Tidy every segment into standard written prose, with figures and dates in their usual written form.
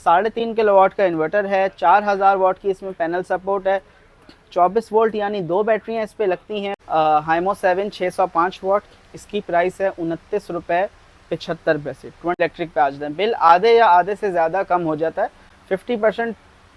3.5 kilowatt का inverter है, 4000 वाट की इसमें पैनल सपोर्ट है, 24 वोल्ट यानी 2 बैटरियाँ इस पे लगती हैं। हाइमो 7 605 वाट, इसकी प्राइस है 29 रुपये 75 पैसे। 20 इलेक्ट्रिक पे आ जाता है, बिल आधे या आधे से ज़्यादा कम हो जाता है, 50%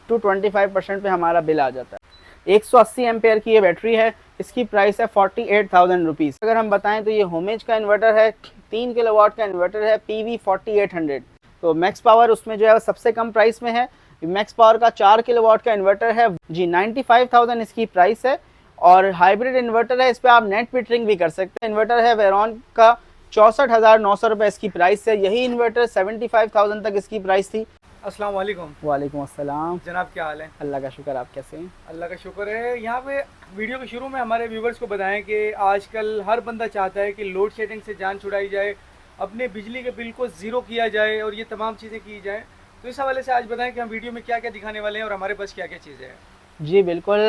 टू 25% पे हमारा बिल आ जाता है। 180 एम्पेयर की ये बैटरी है, इसकी प्राइस है 48,000 रुपीज़। अगर हम बताएं तो ये होमेज का इन्वर्टर है, 3 किलोवाट का इन्वर्टर है, PV 4800। तो मैक्स पावर उसमें जो है सबसे कम प्राइस में है। मैक्स पावर का 4 किलोवाट का इन्वर्टर है जी, 95,000 इसकी प्राइस है और हाइब्रिड इन्वर्टर है, इस पर आप नेट मीटरिंग भी कर सकते हैं। इन्वर्टर है वेरॉन का, 64,900 रुपये इसकी प्राइस है। यही इन्वर्टर 75,000 तक इसकी प्राइस थी। अस्सलाम वालेकुम। वालेकुम अस्सलाम जनाब क्या हाल है? अल्लाह का शुक्र, आप कैसे हैं? अल्लाह का शुक्र है। यहाँ पे वीडियो के शुरू में हमारे व्यूवर्स को बताएं कि आजकल हर बंदा चाहता है कि लोड शेडिंग से जान छुड़ाई जाए, अपने बिजली के बिल को ज़ीरो किया जाए और ये तमाम चीज़ें की जाए। तो इस हवाले से आज बताएं कि हम वीडियो में क्या क्या दिखाने वाले हैं और हमारे पास क्या क्या चीज़ें हैं। जी बिल्कुल,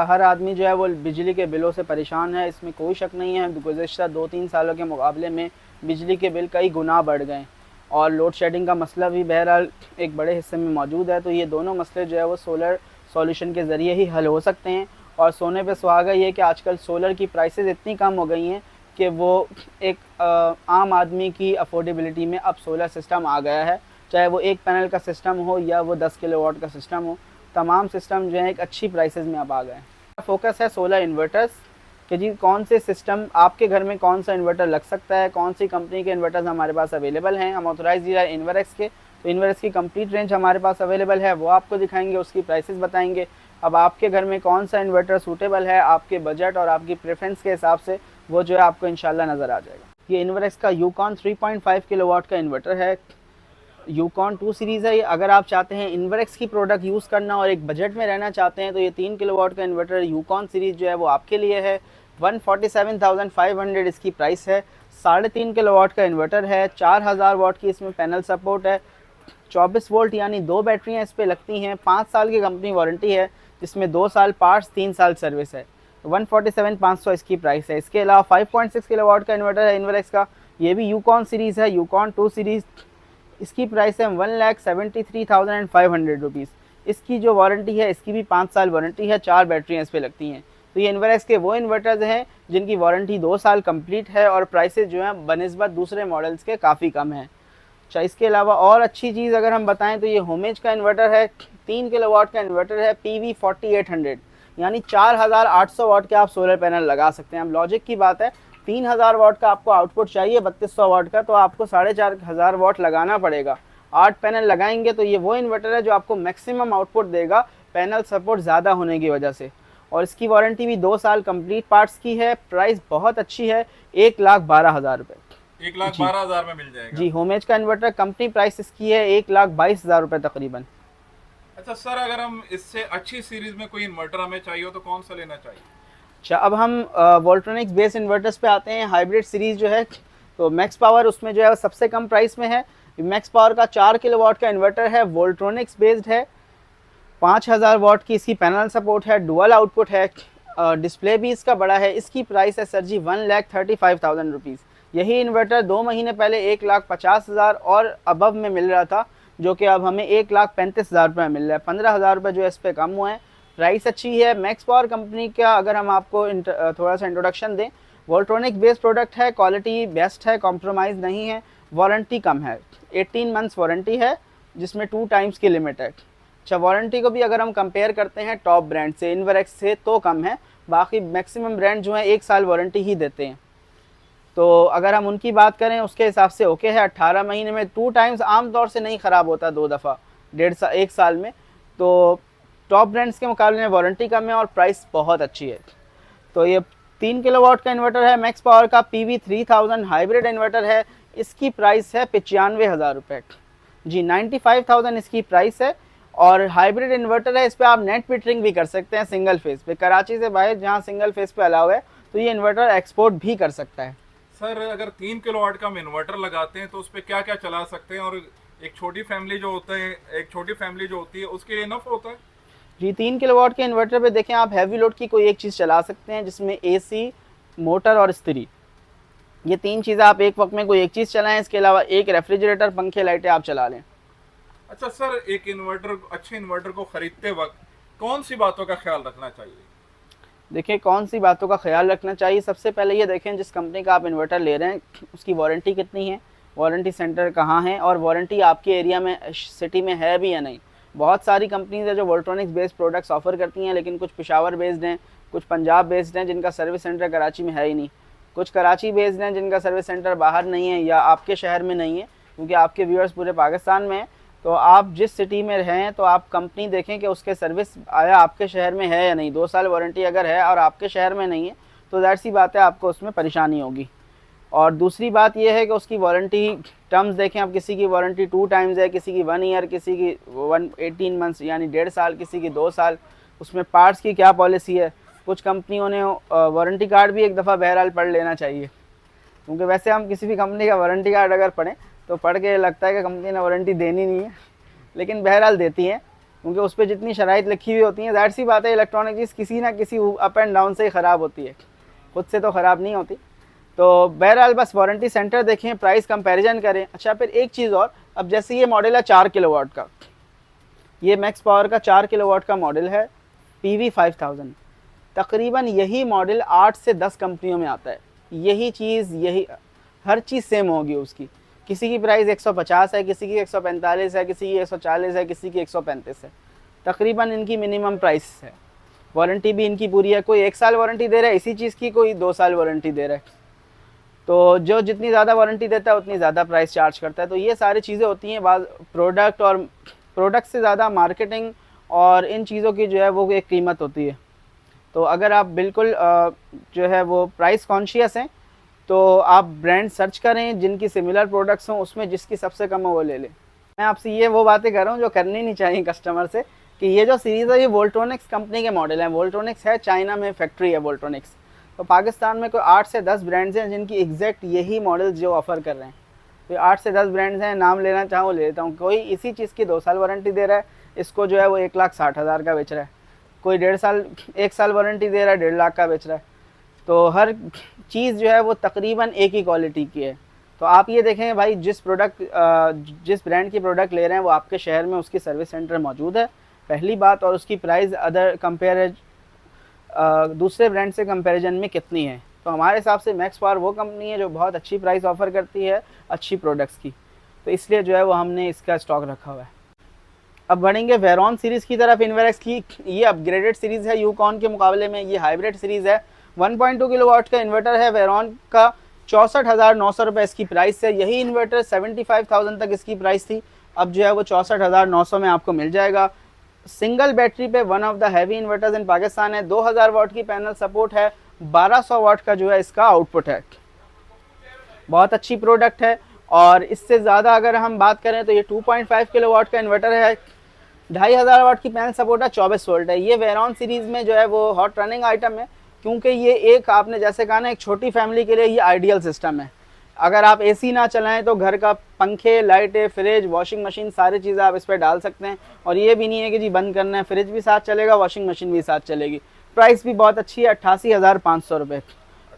हर आदमी जो है वो बिजली के बिलों से परेशान है, इसमें कोई शक नहीं है। गुज़श्ता 2-3 सालों के मुकाबले में बिजली के बिल कई गुना बढ़ गए और लोड शेडिंग का मसला भी बहरहाल एक बड़े हिस्से में मौजूद है। तो ये दोनों मसले जो है वो सोलर सॉल्यूशन के ज़रिए ही हल हो सकते हैं। और सोने पे सुहागा ये कि आजकल सोलर की प्राइसेस इतनी कम हो गई हैं कि वो एक आम आदमी की अफोर्डेबिलिटी में अब सोलर सिस्टम आ गया है। चाहे वो एक पैनल का सिस्टम हो या वो 10 किलोवाट का सिस्टम हो, तमाम सिस्टम जो है एक अच्छी प्राइसेस में अब आ गए हैं। फोकस है सोलर इन्वर्टर्स कि जी कौन से सिस्टम आपके घर में कौन सा इन्वर्टर लग सकता है, कौन सी कंपनी के इन्वर्टर्स हमारे पास अवेलेबल हैं। हम ऑथराइज डीलर इन्वरेक्स के, तो इन्वरेक्स की कंप्लीट रेंज हमारे पास अवेलेबल है, वो आपको दिखाएंगे, उसकी प्राइसेस बताएंगे। अब आपके घर में कौन सा इन्वर्टर सूटेबल है आपके बजट और आपकी प्रेफरेंस के हिसाब से, वो जो है आपको इंशाल्लाह नज़र आ जाएगा। ये इन्वरेक्स का यूकॉन 3.5 किलोवाट का इन्वर्टर है, यूकॉन 2 सीरीज़ है। अगर आप चाहते हैं इन्वरेक्स की प्रोडक्ट यूज़ करना और एक बजट में रहना चाहते हैं तो ये 3 किलोवाट का इन्वर्टर यूकॉन सीरीज़ जो है वो आपके लिए है। 147,500 इसकी प्राइस है। 3.5 किलोवाट का इन्वर्टर है, 4000 वाट की इसमें पैनल सपोर्ट है, 24 वोल्ट यानी 2 बैटरियाँ इस पर लगती हैं, 5 साल की कंपनी वारंटी है, जिसमें 2 साल पार्ट्स 3 साल सर्विस है। 147,500 इसकी प्राइस है। इसके अलावा 5.6 किलोवाट का इन्वर्टर है इन्वरेक्स का, ये भी यूकॉन सीरीज़ है, यूकॉन 2 सीरीज़। इसकी प्राइस है 1,73,500 रुपीज़। इसकी जो वारंटी है इसकी भी 5 साल वारंटी है, 4 बैटरियाँ इस पर लगती हैं। तो ये इन्वरेक्स के वो इन्वर्टर्स हैं जिनकी वारंटी 2 साल कंप्लीट है और प्राइसेस जो हैं बनिस्बत दूसरे मॉडल्स के काफ़ी कम हैं। अच्छा, इसके अलावा और अच्छी चीज़ अगर हम बताएं तो ये होमेज का इन्वर्टर है, 3 किलोवाट का इन्वर्टर है, PV 4800 यानी 4800 वाट के आप सोलर पैनल लगा सकते हैं। अब लॉजिक की बात है, 3000 वाट का आपको आउटपुट चाहिए 3200 वाट का, तो आपको 4500 वाट लगाना पड़ेगा। 8 पैनल लगाएंगे तो ये वो इन्वर्टर है जो आपको मैक्सिमम आउटपुट देगा, पैनल सपोर्ट ज़्यादा होने की वजह से। और इसकी वारंटी भी 2 साल कंप्लीट पार्ट्स की है। प्राइस बहुत अच्छी है, 1,12,000 रुपये। 1,12,000 में मिल जाएगा जी, होमेज का इन्वर्टर कंपनी प्राइस इसकी है 1,22,000 रुपये तकरीबन। अच्छा सर, अगर हम इससे अच्छी सीरीज में कोई इन्वर्टर हमें चाहिए हो तो कौन सा लेना चाहिए? अच्छा, अब हम वोल्ट्रॉनिक्स बेस इन्वर्टर्स पे आते हैं। हाइब्रिड सीरीज़ जो है तो मैक्स पावर उसमें जो है सबसे कम प्राइस में है। मैक्स पावर का 4 किलोवाट का इन्वर्टर है, वोल्ट्रॉनिक्स बेस्ड है, 5000 वाट की इसकी पैनल सपोर्ट है, डुअल आउटपुट है, डिस्प्ले भी इसका बड़ा है। इसकी प्राइस है सर जी 1,35,000 रुपीज़। यही इन्वर्टर 2 महीने पहले 1,50,000 और अबव में मिल रहा था, जो कि अब हमें 1,35,000 रुपये मिल रहा है। 15,000 रुपये जो है इस पर कम हुए हैं। प्राइस अच्छी है। मैक्स पावर कंपनी का अगर हम आपको थोड़ा सा इंट्रोडक्शन दें, वोल्ट्रॉनिक बेस्ड प्रोडक्ट है, क्वालिटी बेस्ट है, कॉम्प्रोमाइज़ नहीं है, वारंटी कम है, 18 मंथ्स वारंटी है जिसमें 2 टाइम्स की लिमिट है। अच्छा, वारंटी को भी अगर हम कंपेयर करते हैं टॉप ब्रांड से, इन्वरेक्स से, तो कम है। बाकी मैक्सिमम ब्रांड जो है 1 साल वारंटी ही देते हैं। तो अगर हम उनकी बात करें उसके हिसाब से ओके है। 18 महीने में 2 टाइम्स आम तौर से नहीं ख़राब होता, 2 दफ़ा 1 साल में। तो टॉप ब्रांड्स के मुकाबले में वारंटी कम है और प्राइस बहुत अच्छी है। तो ये 3 किलोवाट का इन्वर्टर है, मैक्स पावर का, PV 3000 हाइब्रिड इन्वर्टर है। इसकी प्राइस है 95,000 रुपये जी, 95,000 इसकी प्राइस है। और हाइब्रिड इन्वर्टर है, इस पर आप नेट मीटरिंग भी कर सकते हैं सिंगल फेस पे। कराची से बाहर जहाँ सिंगल फेस पे अलाउ है तो ये इन्वर्टर एक्सपोर्ट भी कर सकता है। सर, अगर 3 किलोवाट का हम इन्वर्टर लगाते हैं तो उस पर क्या क्या चला सकते हैं, और एक छोटी फैमिली जो होती है उसके लिए इनफ होता है? जी, 3 किलोवाट के इन्वर्टर पे देखें आप हैवी लोड की कोई एक चीज़ चला सकते हैं, जिसमें AC, मोटर और इस्त्री, ये 3 चीज़ें आप एक वक्त में कोई एक चीज़ चलाएं। इसके अलावा एक रेफ्रिजरेटर, पंखे, लाइटें आप चला लें। अच्छा सर, एक इन्वर्टर, अच्छे इन्वर्टर को खरीदते वक्त कौन सी बातों का ख्याल रखना चाहिए? देखिए कौन सी बातों का ख्याल रखना चाहिए, सबसे पहले ये देखें जिस कंपनी का आप इन्वर्टर ले रहे हैं उसकी वारंटी कितनी है, वारंटी सेंटर कहाँ है, और वारंटी आपके एरिया में सिटी में है भी या नहीं। बहुत सारी कंपनीज है जो वोल्ट्रॉनिक्स बेस्ड प्रोडक्ट्स ऑफर करती हैं, लेकिन कुछ पेशावर बेस्ड हैं, कुछ पंजाब बेस्ड हैं जिनका सर्विस सेंटर कराची में है ही नहीं, कुछ कराची बेस्ड हैं जिनका सर्विस सेंटर बाहर नहीं है या आपके शहर में नहीं है, क्योंकि आपके व्यूअर्स पूरे पाकिस्तान में हैं। तो आप जिस सिटी में रहें तो आप कंपनी देखें कि उसके सर्विस आया आपके शहर में है या नहीं। 2 साल वारंटी अगर है और आपके शहर में नहीं है तो ज़ाहिर सी बात है आपको उसमें परेशानी होगी। और दूसरी बात यह है कि उसकी वारंटी टर्म्स देखें, अब किसी की वारंटी 2 टाइम्स है, किसी की 1 ईयर, किसी की 18 मंथ्स यानी 1.5 साल, किसी की 2 साल। उसमें पार्ट्स की क्या पॉलिसी है, कुछ कंपनियों ने वारंटी कार्ड भी एक दफ़ा बहरहाल पढ़ लेना चाहिए, क्योंकि वैसे हम किसी भी कंपनी का वारंटी कार्ड अगर पढ़ें तो पढ़ के लगता है कि कंपनी ने वारंटी देनी नहीं है, लेकिन बहरहाल देती हैं, क्योंकि उस पर जितनी शराइत लिखी हुई होती हैं। ज़ाहिर सी बात है इलेक्ट्रॉनिक चीज़ किसी ना किसी अप एंड डाउन से ही ख़राब होती है, खुद से तो ख़राब नहीं होती। तो बहरहाल बस वारंटी सेंटर देखें, प्राइस कंपैरिजन करें। अच्छा फिर एक चीज़ और, अब जैसे ये मॉडल है 4 किलोवाट का, ये मैक्स पावर का 4 किलोवाट का मॉडल है PV 5000, तकरीबन यही मॉडल 8 से 10 कंपनियों में आता है। यही चीज़, यही हर चीज़ सेम होगी उसकी। किसी की प्राइस 150 है, किसी की 145 है, किसी की 140 है, किसी की 135 है, तकरीबन इनकी मिनिमम प्राइस है। वारंटी भी इनकी पूरी है, कोई 1 साल वारंटी दे रहा है इसी चीज़ की, कोई 2 साल वारंटी दे रहा है। तो जो जितनी ज़्यादा वारंटी देता है उतनी ज़्यादा प्राइस चार्ज करता है। तो ये सारी चीज़ें होती हैं, बाद प्रोडक्ट और प्रोडक्ट से ज़्यादा मार्केटिंग और इन चीज़ों की जो है वो एक कीमत होती है। तो अगर आप बिल्कुल जो है वो प्राइस कॉन्शियस हैं तो आप ब्रांड सर्च करें जिनकी सिमिलर प्रोडक्ट्स हों, उसमें जिसकी सबसे कम हो वो ले लें। मैं आपसे ये वो बातें कर रहा हूँ जो करनी नहीं चाहिए कस्टमर से, कि ये जो सीरीज़ है ये वोल्ट्रॉनिक्स कंपनी के मॉडल हैं। वोल्ट्रॉनिक्स है चाइना में फैक्ट्री है वोल्ट्रॉनिक्स, तो पाकिस्तान में कोई 8 से 10 ब्रांड्स हैं जिनकी एग्जैक्ट यही मॉडल्स जो ऑफ़र कर रहे हैं। तो 8 से 10 ब्रांड्स हैं, नाम लेना चाहूँ ले लेता हूँ। कोई इसी चीज़ की 2 साल वारंटी दे रहा है, इसको जो है वो 1,60,000 का बेच रहा है। कोई 1.5 साल 1 साल वारंटी दे रहा है, 1.5 लाख का बेच रहा है। तो हर चीज़ जो है वो तकरीबन एक ही क्वालिटी की है। तो आप ये देखें भाई, जिस ब्रांड की प्रोडक्ट ले रहे हैं वो आपके शहर में उसकी सर्विस सेंटर मौजूद है, पहली बात, और उसकी प्राइस दूसरे ब्रांड से कंपैरिजन में कितनी है। तो हमारे हिसाब से मैक्स पावर वो कंपनी है जो बहुत अच्छी प्राइस ऑफ़र करती है अच्छी प्रोडक्ट्स की, तो इसलिए जो है वो हमने इसका स्टॉक रखा हुआ है। अब बढ़ेंगे वेरॉन सीरीज़ की तरफ। इन्वेरेक्स की ये अपग्रेडेड सीरीज़ है यूकॉन के मुकाबले में, ये हाइब्रिड सीरीज़ है। 1.2 किलोवाट का इन्वर्टर है वेरॉन का, 64,900 रुपये इसकी प्राइस है। यही इन्वर्टर 75,000 तक इसकी प्राइस थी, अब जो है वो 64,900 में आपको मिल जाएगा। सिंगल बैटरी पे one of the heavy inverters in Pakistan है। 2000 वाट की पैनल सपोर्ट है, 1200 वाट का जो है इसका आउटपुट है। बहुत अच्छी प्रोडक्ट है। और इससे ज़्यादा अगर हम बात करें तो ये 2.5 किलोवाट का इन्वर्टर है, 2500 वाट की पैनल सपोर्ट है, 24 वोल्ट है। ये वेरॉन सीरीज़ में जो है वो हॉट रनिंग आइटम है, क्योंकि ये एक आपने जैसे कहा ना एक छोटी फैमिली के लिए ये आइडियल सिस्टम है। अगर आप एसी ना चलाएं तो घर का पंखे, लाइटें, फ्रिज, वॉशिंग मशीन सारी चीज़ें आप इस पर डाल सकते हैं। और ये भी नहीं है कि जी बंद करना है, फ्रिज भी साथ चलेगा, वॉशिंग मशीन भी साथ चलेगी। प्राइस भी बहुत अच्छी है, 88,500 रुपये।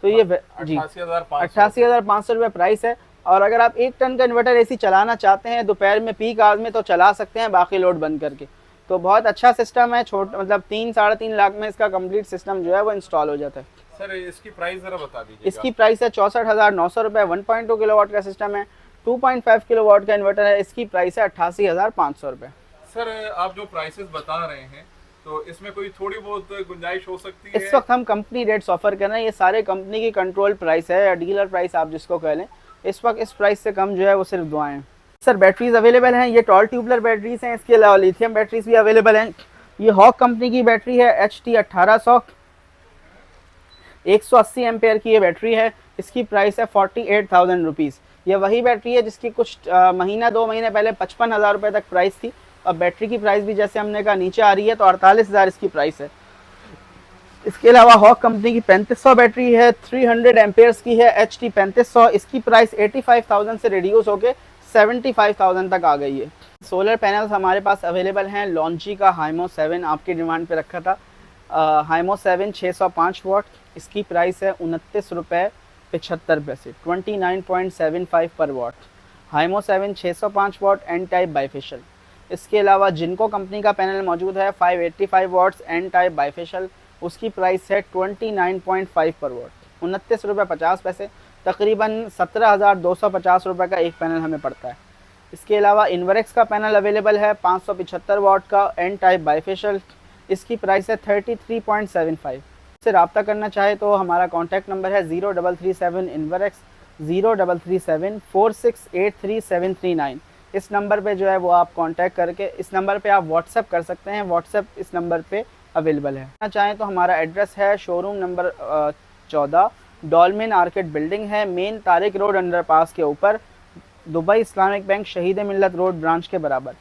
तो ये जी 88,500 रुपये प्राइस है। और अगर आप 1 टन का इन्वर्टर एसी चलाना चाहते हैं दोपहर में पीक आवर्स में तो चला सकते हैं, बाकी लोड बंद करके। तो बहुत अच्छा सिस्टम है, मतलब 3-3.5 लाख में इसका कंप्लीट सिस्टम जो है वो इंस्टॉल हो जाता है। सर इसकी प्राइस ज़रा बता दीजिए। इसकी प्राइस है 64,900 रुपये। 1.2 किलोवाट का सिस्टम है, 2.5 किलोवाट का इन्वर्टर है, इसकी प्राइस है 88,500 रुपये। सर आप जो प्राइसेस बता रहे हैं तो इसमें कोई थोड़ी बहुत गुंजाइश हो सकती है? इस वक्त हम कंपनी रेट्स ऑफर कर रहे हैं, ये सारे कंपनी की कंट्रोल प्राइस है या डीलर प्राइस आप जिसको कह लें। इस वक्त इस प्राइस से कम जो है वो सिर्फ दुआएं हैं। सर बैटरीज अवेलेबल हैं, ये टॉल ट्यूबलर बैटरीज हैं, इसके अलावा लिथियम बैटरीज भी अवेलेबल हैं। ये हॉक कंपनी की बैटरी है, HT 1800, 180 एम्पेयर की ये बैटरी है, इसकी प्राइस है 48,000 रुपीज़। ये वही बैटरी है जिसकी कुछ 1-2 महीने पहले 55,000 रुपये तक प्राइस थी। अब बैटरी की प्राइस भी जैसे हमने कहा नीचे आ रही है, तो 48,000 इसकी प्राइस है। इसके अलावा हॉक कंपनी की 3500 बैटरी है, 300 एम्पेयर्स की है, HT 3500, इसकी प्राइस 85,000 से रिड्यूस होकर 75,000 तक आ गई है। सोलर पैनल्स हमारे पास अवेलेबल हैं। लॉन्ची का हाइमो 7 आपकी डिमांड पे रखा था, हाइमो 7 605 वाट, इसकी प्राइस है 29 रुपये 75 पैसे, 29.75 पर वाट। हाइमो 7 605 वाट एन टाइप बाइफेशियल, इसके अलावा जिनको कंपनी का पैनल मौजूद है 585 वाट्स एन टाइप बाइफेशियल, उसकी प्राइस है 29.5 पर वाट, 29 रुपये 50 पैसे, तकरीबन 17,250 रुपये का एक पैनल हमें पड़ता है। इसके अलावा इन्वरेक्स का पैनल अवेलेबल है 575 वाट का एन टाइप बाइफेशियल, इसकी प्राइस है 33.75। इससे रब्ता करना चाहे तो हमारा कॉन्टैक्ट नंबर है 0337 इन्वरेक्स 0337468339। इस नंबर पे जो है वो आप कांटेक्ट करके, इस नंबर पे आप व्हाट्सएप कर सकते हैं, व्हाट्सएप इस नंबर पे अवेलेबल है। चाहें तो हमारा एड्रेस है showroom number 14 Dolmen arcade building है, मेन तारिक रोड अंडरपास के ऊपर, दुबई इस्लामिक बैंक शहीद मिल्लत रोड ब्रांच के बराबर।